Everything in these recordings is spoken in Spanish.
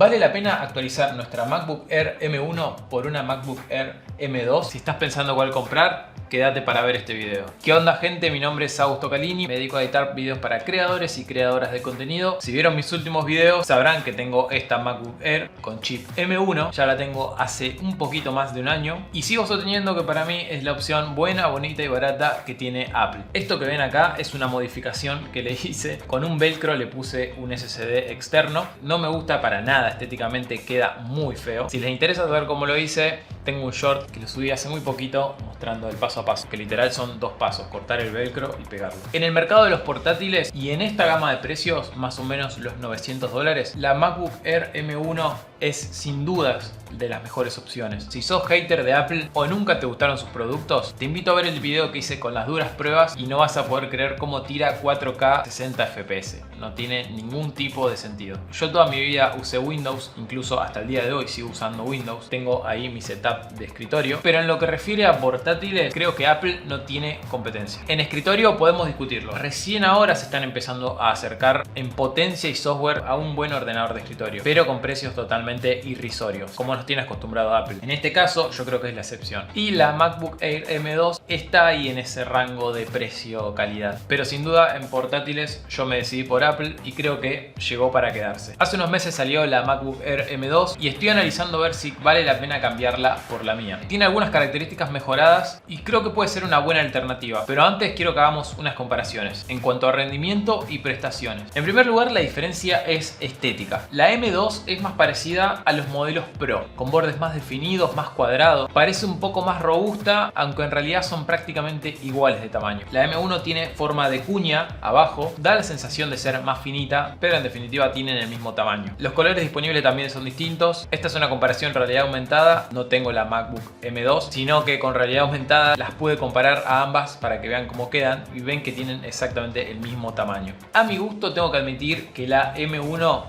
¿Vale la pena actualizar nuestra MacBook Air M1 por una MacBook Air M2? Si estás pensando cuál comprar, quédate para ver este video. ¿Qué onda, gente? Mi nombre es Augusto Calini, me dedico a editar videos para creadores y creadoras de contenido. Si vieron mis últimos videos sabrán que tengo esta MacBook Air con chip M1, ya la tengo hace un poquito más de un año y sigo sosteniendo que para mí es la opción buena, bonita y barata que tiene Apple. Esto que ven acá es una modificación que le hice. Con un velcro le puse un SSD externo. No me gusta para nada, estéticamente queda muy feo. Si les interesa saber cómo lo hice, tengo un short que lo subí hace muy poquito mostrando el paso a paso, que literal son dos pasos: cortar el velcro y pegarlo. En el mercado de los portátiles y en esta gama de precios, más o menos los $900, la MacBook Air M1 es sin dudas de las mejores opciones. Si sos hater de Apple o nunca te gustaron sus productos, te invito a ver el video que hice con las duras pruebas y no vas a poder creer cómo tira 4K 60 FPS. No tiene ningún tipo de sentido. Yo toda mi vida usé Windows, incluso hasta el día de hoy sigo usando Windows. Tengo ahí mi setup de escritorio, pero en lo que refiere a portátiles, creo que Apple no tiene competencia. En escritorio podemos discutirlo. Recién ahora se están empezando a acercar en potencia y software a un buen ordenador de escritorio, pero con precios totalmente irrisorios, como nos tiene acostumbrado Apple. En este caso yo creo que es la excepción. Y la MacBook Air M2 está ahí en ese rango de precio-calidad. Pero sin duda en portátiles yo me decidí por Apple y creo que llegó para quedarse. Hace unos meses salió la MacBook Air M2 y estoy analizando ver si vale la pena cambiarla por la mía. Tiene algunas características mejoradas y creo que puede ser una buena alternativa. Pero antes quiero que hagamos unas comparaciones en cuanto a rendimiento y prestaciones. En primer lugar, la diferencia es estética. La M2 es más parecida a los modelos Pro, con bordes más definidos, más cuadrados. Parece un poco más robusta, aunque en realidad son prácticamente iguales de tamaño. La M1 tiene forma de cuña abajo, da la sensación de ser más finita, pero en definitiva tienen el mismo tamaño. Los colores disponibles también son distintos. Esta es una comparación realidad aumentada. No tengo la MacBook M2, sino que con realidad aumentada las pude comparar a ambas para que vean cómo quedan y ven que tienen exactamente el mismo tamaño. A mi gusto tengo que admitir que la M1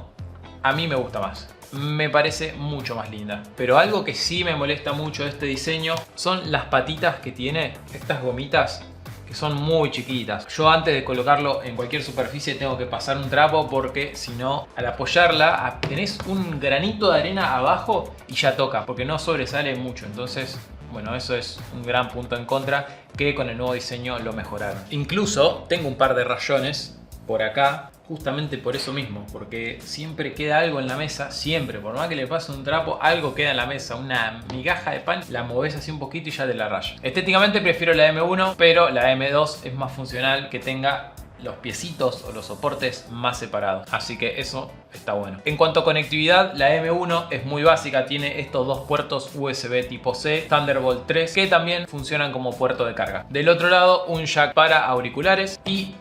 a mí me gusta más. Me parece mucho más linda. Pero algo que sí me molesta mucho de este diseño son las patitas que tiene, estas gomitas que son muy chiquitas. Yo antes de colocarlo en cualquier superficie tengo que pasar un trapo porque si no, al apoyarla tenés un granito de arena abajo y ya toca, porque no sobresale mucho. Entonces, bueno, eso es un gran punto en contra que con el nuevo diseño lo mejoraron. Incluso tengo un par de rayones por acá, justamente por eso mismo, porque siempre queda algo en la mesa, siempre, por más que le pase un trapo, algo queda en la mesa, una migaja de pan, la moves así un poquito y ya te la raya. Estéticamente prefiero la M1, pero la M2 es más funcional que tenga los piecitos o los soportes más separados, así que eso está bueno. En cuanto a conectividad, la M1 es muy básica, tiene estos dos puertos USB tipo C, Thunderbolt 3, que también funcionan como puerto de carga. Del otro lado, un jack para auriculares y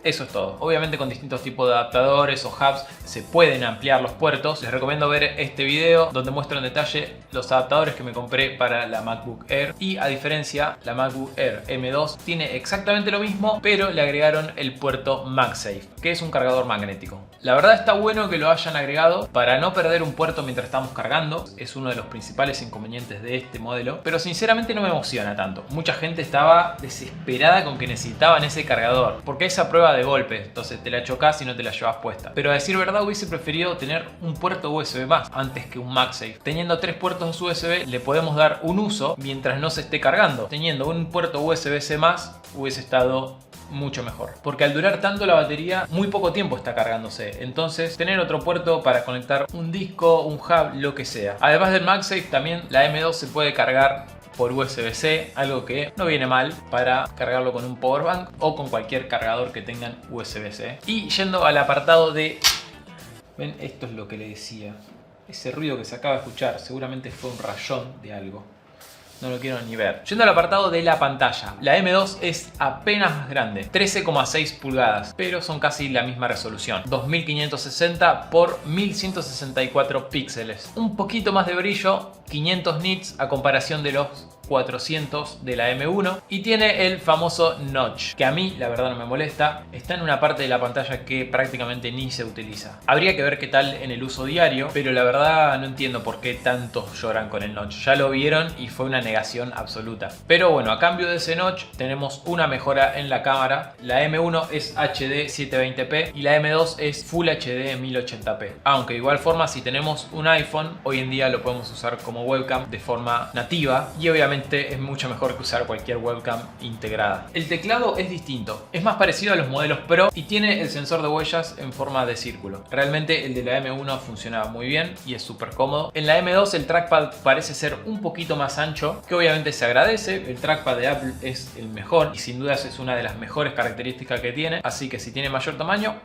eso es todo. Obviamente con distintos tipos de adaptadores o hubs se pueden ampliar los puertos. Les recomiendo ver este video donde muestro en detalle los adaptadores que me compré para la MacBook Air. Y a diferencia, la MacBook Air M2 tiene exactamente lo mismo, pero le agregaron el puerto MagSafe, que es un cargador magnético. La verdad está bueno que lo hayan agregado para no perder un puerto mientras estamos cargando. Es uno de los principales inconvenientes de este modelo, pero sinceramente no me emociona tanto. Mucha gente estaba desesperada con que necesitaban ese cargador, porque esa prueba de golpe, entonces te la chocas y no te la llevas puesta. Pero a decir verdad, hubiese preferido tener un puerto USB más antes que un MagSafe. Teniendo 3 puertos USB le podemos dar un uso mientras no se esté cargando. Teniendo un puerto USB-C más hubiese estado mucho mejor, porque al durar tanto la batería muy poco tiempo está cargándose. Entonces tener otro puerto para conectar un disco, un hub, lo que sea. Además del MagSafe, también la M2 se puede cargar por USB-C, algo que no viene mal para cargarlo con un powerbank o con cualquier cargador que tengan USB-C. Y yendo al apartado de... ¿Ven? Esto es lo que le decía. Ese ruido que se acaba de escuchar seguramente fue un rayón de algo. No lo quiero ni ver. Yendo al apartado de la pantalla, la M2 es apenas más grande, 13,6 pulgadas, pero son casi la misma resolución, 2560 por 1164 píxeles. Un poquito más de brillo, 500 nits a comparación de los 400 de la M1 y tiene el famoso notch, que a mí la verdad no me molesta. Está en una parte de la pantalla que prácticamente ni se utiliza. Habría que ver qué tal en el uso diario, pero la verdad no entiendo por qué tantos lloran con el notch. Ya lo vieron y fue una negación absoluta. Pero bueno, a cambio de ese notch tenemos una mejora en la cámara. La M1 es HD 720p y la M2 es Full HD 1080p. Aunque de igual forma, si tenemos un iPhone, hoy en día lo podemos usar como webcam de forma nativa y obviamente es mucho mejor que usar cualquier webcam integrada. El teclado es distinto, es más parecido a los modelos Pro y tiene el sensor de huellas en forma de círculo. Realmente el de la M1 funciona muy bien y es súper cómodo. En la M2 el trackpad parece ser un poquito más ancho, que obviamente se agradece. El trackpad de Apple es el mejor y sin dudas es una de las mejores características que tiene, así que si tiene mayor tamaño,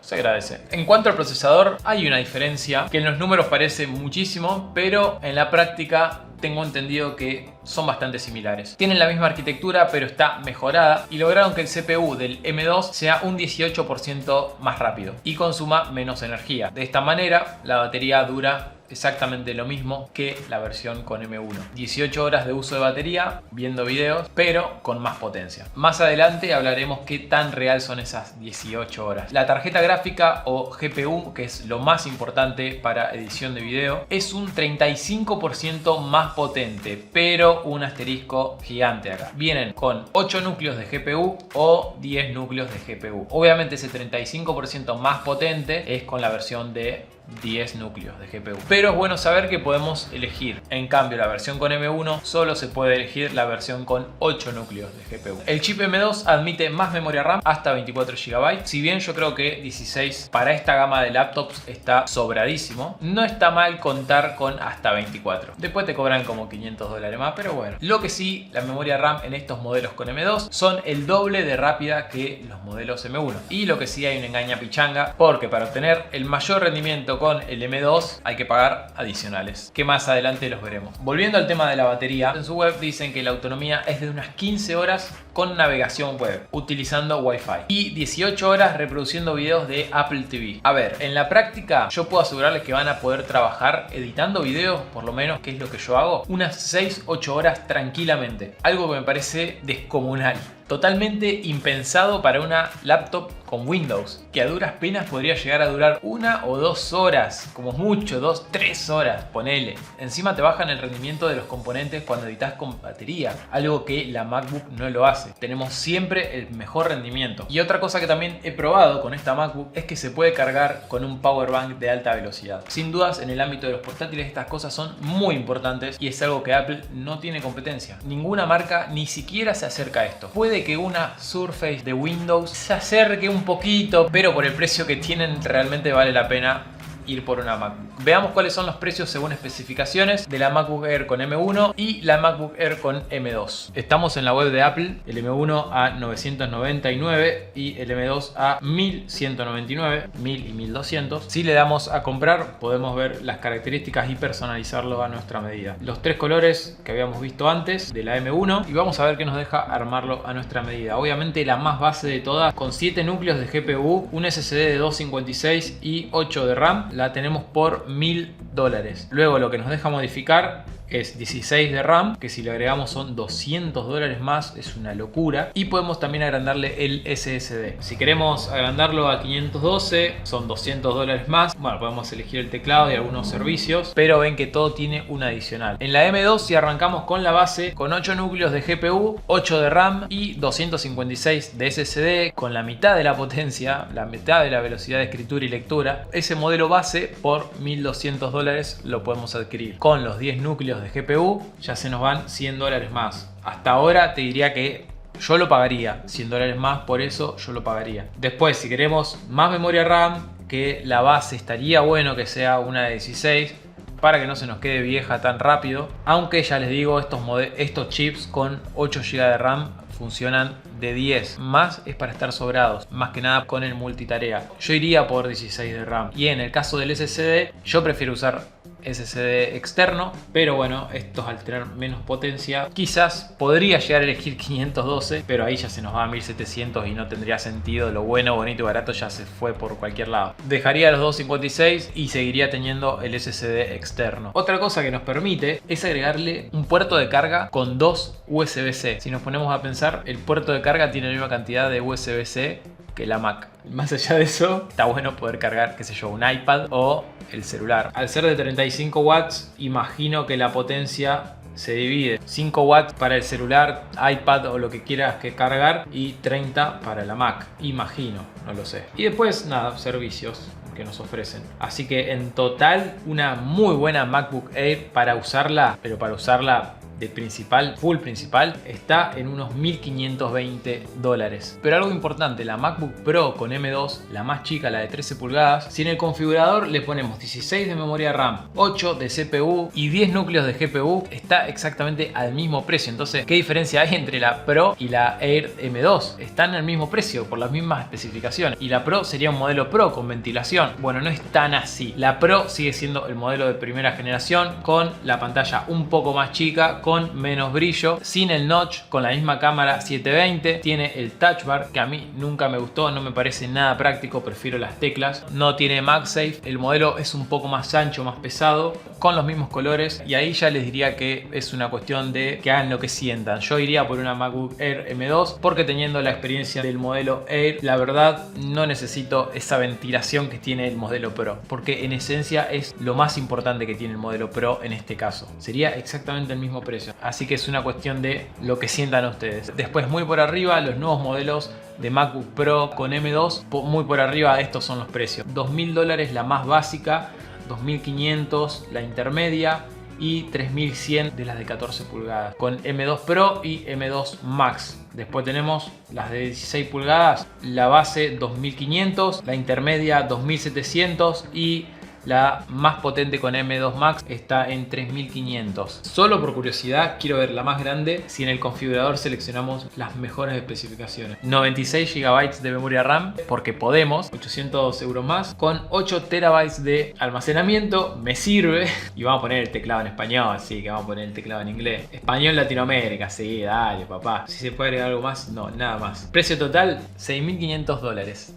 se agradece. En cuanto al procesador, hay una diferencia que en los números parece muchísimo, pero en la práctica tengo entendido que son bastante similares. Tienen la misma arquitectura, pero está mejorada y lograron que el CPU del M2 sea un 18% más rápido y consuma menos energía. De esta manera, la batería dura exactamente lo mismo que la versión con M1. 18 horas de uso de batería viendo videos, pero con más potencia. Más adelante hablaremos qué tan real son esas 18 horas. La tarjeta gráfica o GPU, que es lo más importante para edición de video, es un 35% más potente, pero un asterisco gigante acá. Vienen con 8 núcleos de GPU o 10 núcleos de GPU. Obviamente ese 35% más potente es con la versión de 10 núcleos de GPU. Pero es bueno saber que podemos elegir. En cambio, la versión con M1 solo se puede elegir la versión con 8 núcleos de GPU. El chip M2 admite más memoria RAM, hasta 24 GB. Si bien yo creo que 16 para esta gama de laptops está sobradísimo, no está mal contar con hasta 24. Después te cobran como $500 más, pero bueno. Lo que sí, la memoria RAM en estos modelos con M2 son el doble de rápida que los modelos M1. Y lo que sí, hay una engaña pichanga, porque para obtener el mayor rendimiento con el M2 hay que pagar adicionales, que más adelante los veremos. Volviendo al tema de la batería, en su web dicen que la autonomía es de unas 15 horas con navegación web, utilizando Wi-Fi, y 18 horas reproduciendo videos de Apple TV. A ver, en la práctica yo puedo asegurarles que van a poder trabajar editando videos, por lo menos, que es lo que yo hago, unas 6-8 horas tranquilamente. Algo que me parece descomunal. Totalmente impensado para una laptop con Windows, que a duras penas podría llegar a durar 1 o 2 horas, como mucho 2-3 horas, ponele. Encima te bajan el rendimiento de los componentes cuando editas con batería, algo que la MacBook no lo hace. Tenemos siempre el mejor rendimiento. Y otra cosa que también he probado con esta MacBook es que se puede cargar con un power bank de alta velocidad. Sin dudas, en el ámbito de los portátiles estas cosas son muy importantes y es algo que Apple no tiene competencia. Ninguna marca ni siquiera se acerca a esto. Puede que una Surface de Windows se acerque un poquito, pero por el precio que tienen realmente vale la pena ir por una MacBook. Veamos cuáles son los precios según especificaciones de la MacBook Air con M1 y la MacBook Air con M2. Estamos en la web de Apple, el M1 a 999 y el M2 a 1199, 1000 y 1200. Si le damos a comprar, podemos ver las características y personalizarlo a nuestra medida. Los 3 colores que habíamos visto antes de la M1 y vamos a ver qué nos deja armarlo a nuestra medida. Obviamente la más base de todas, con 7 núcleos de GPU, un SSD de 256 y 8 de RAM, la tenemos por $1000. Luego lo que nos deja modificar es 16 de RAM, que si le agregamos son $200 más, es una locura. Y podemos también agrandarle el SSD. Si queremos agrandarlo a 512 son $200 más. Bueno, podemos elegir el teclado y algunos servicios, pero ven que todo tiene un adicional. En la M2, si arrancamos con la base, con 8 núcleos de GPU, 8 de RAM y 256 de SSD, con la mitad de la potencia, la mitad de la velocidad de escritura y lectura, ese modelo base por $1200 lo podemos adquirir. Con los 10 núcleos de GPU ya se nos van $100 más. Hasta ahora te diría que yo lo pagaría, $100 más, por eso yo lo pagaría. Después, si queremos más memoria RAM, que la base estaría bueno que sea una de 16 para que no se nos quede vieja tan rápido. Aunque ya les digo, estos chips con 8 GB de RAM funcionan de 10, más es para estar sobrados, más que nada con el multitarea. Yo iría por 16 de RAM. Y en el caso del SSD, yo prefiero usar SSD externo, pero bueno, estos al tener menos potencia quizás podría llegar a elegir 512, pero ahí ya se nos va a 1700 y no tendría sentido. Lo bueno, bonito y barato ya se fue por cualquier lado. Dejaría los 256 y seguiría teniendo el SSD externo. Otra cosa que nos permite es agregarle un puerto de carga con dos USB-C. Si nos ponemos a pensar, el puerto de carga tiene la misma cantidad de USB-C que la Mac. Más allá de eso, está bueno poder cargar, qué sé yo, un iPad o el celular. Al ser de 35 watts, imagino que la potencia se divide. 5 watts para el celular, iPad o lo que quieras que cargar y 30 para la Mac. Imagino, no lo sé. Y después, nada, servicios que nos ofrecen. Así que en total, una muy buena MacBook Air para usarla, pero para usarla de principal, full principal, está en unos $1.520. Pero algo importante, la MacBook Pro con M2, la más chica, la de 13 pulgadas, si en el configurador le ponemos 16 de memoria RAM, 8 de CPU y 10 núcleos de GPU, está exactamente al mismo precio. Entonces, ¿qué diferencia hay entre la Pro y la Air M2? Están al mismo precio, por las mismas especificaciones. Y la Pro sería un modelo Pro con ventilación. Bueno, no es tan así. La Pro sigue siendo el modelo de primera generación con la pantalla un poco más chica, con menos brillo, sin el notch, con la misma cámara 720, tiene el touch bar que a mí nunca me gustó, no me parece nada práctico, prefiero las teclas, no tiene MagSafe, el modelo es un poco más ancho, más pesado, con los mismos colores y ahí ya les diría que es una cuestión de que hagan lo que sientan. Yo iría por una MacBook Air M2 porque teniendo la experiencia del modelo Air, la verdad no necesito esa ventilación que tiene el modelo Pro, porque en esencia es lo más importante que tiene el modelo Pro en este caso. Sería exactamente el mismo precio. Así que es una cuestión de lo que sientan ustedes. Después, muy por arriba, los nuevos modelos de MacBook Pro con M2, muy por arriba, estos son los precios. $2.000 la más básica, 2.500 la intermedia y 3.100 de las de 14 pulgadas con M2 Pro y M2 Max. Después tenemos las de 16 pulgadas, la base 2.500, la intermedia 2.700 y la más potente con M2 Max está en 3500. Solo por curiosidad quiero ver la más grande si en el configurador seleccionamos las mejores especificaciones. 96 GB de memoria RAM porque podemos, 800 euros más, con 8 TB de almacenamiento, me sirve. Y vamos a poner el teclado en español, así que vamos a poner el teclado en inglés. Español Latinoamérica, sí, dale papá. Si se puede agregar algo más, no, nada más. Precio total, $6.500.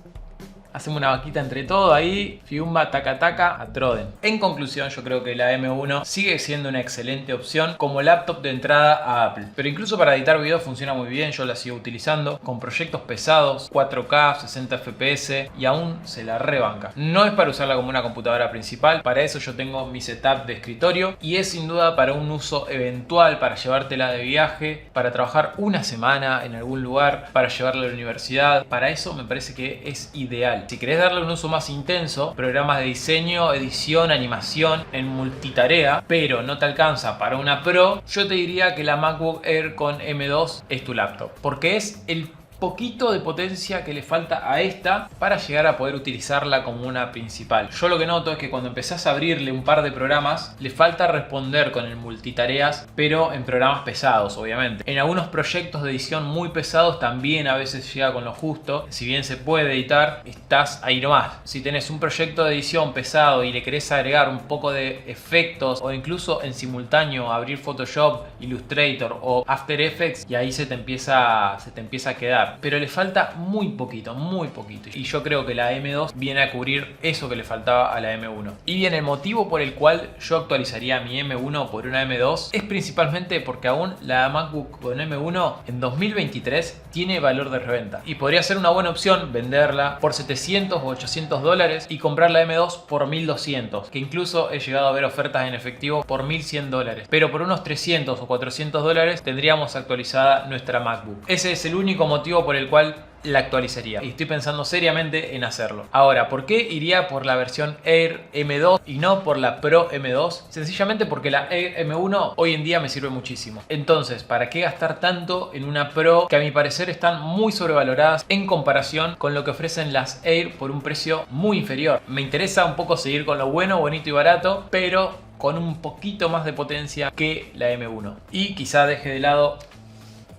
Hacemos una vaquita entre todo ahí, fiumba, taca taca, a Troden. En conclusión, yo creo que la M1 sigue siendo una excelente opción como laptop de entrada a Apple. Pero incluso para editar videos funciona muy bien, yo la sigo utilizando con proyectos pesados, 4K, 60 FPS y aún se la rebanca. No es para usarla como una computadora principal, para eso yo tengo mi setup de escritorio y es sin duda para un uso eventual, para llevártela de viaje, para trabajar una semana en algún lugar, para llevarla a la universidad. Para eso me parece que es ideal. Si querés darle un uso más intenso, programas de diseño, edición, animación en multitarea, pero no te alcanza para una Pro, yo te diría que la MacBook Air con M2 es tu laptop, porque es el poquito de potencia que le falta a esta para llegar a poder utilizarla como una principal. Yo lo que noto es que cuando empezás a abrirle un par de programas, le falta responder con el multitareas, pero en programas pesados, obviamente. En algunos proyectos de edición muy pesados también a veces llega con lo justo. Si bien se puede editar, estás ahí nomás. Si tenés un proyecto de edición pesado y le querés agregar un poco de efectos o incluso en simultáneo abrir Photoshop, Illustrator o After Effects, y ahí se te empieza a quedar. Pero le falta muy poquito, muy poquito. Y yo creo que la M2 viene a cubrir eso que le faltaba a la M1. Y bien, el motivo por el cual yo actualizaría mi M1 por una M2 es principalmente porque aún la MacBook con M1 en 2023 tiene valor de reventa. Y podría ser una buena opción venderla por 700 o 800 dólares y comprar la M2 por 1200. Que incluso he llegado a ver ofertas en efectivo por 1100 dólares. Pero por unos 300 o 400 dólares tendríamos actualizada nuestra MacBook. Ese es el único motivo por el cual la actualizaría y estoy pensando seriamente en hacerlo. Ahora, ¿por qué iría por la versión Air M2 y no por la Pro M2? Sencillamente porque la Air M1 hoy en día me sirve muchísimo. Entonces, ¿para qué gastar tanto en una Pro que a mi parecer están muy sobrevaloradas en comparación con lo que ofrecen las Air por un precio muy inferior? Me interesa un poco seguir con lo bueno, bonito y barato, pero con un poquito más de potencia que la M1. Y quizá deje de lado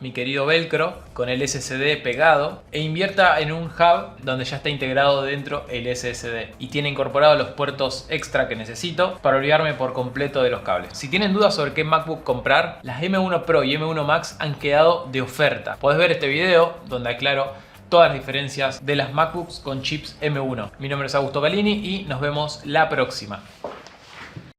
mi querido velcro con el SSD pegado e invierta en un hub donde ya está integrado dentro el SSD y tiene incorporado los puertos extra que necesito para olvidarme por completo de los cables. Si tienen dudas sobre qué MacBook comprar, las M1 Pro y M1 Max han quedado de oferta. Podés ver este video donde aclaro todas las diferencias de las MacBooks con chips M1. Mi nombre es Augusto Calini y nos vemos la próxima.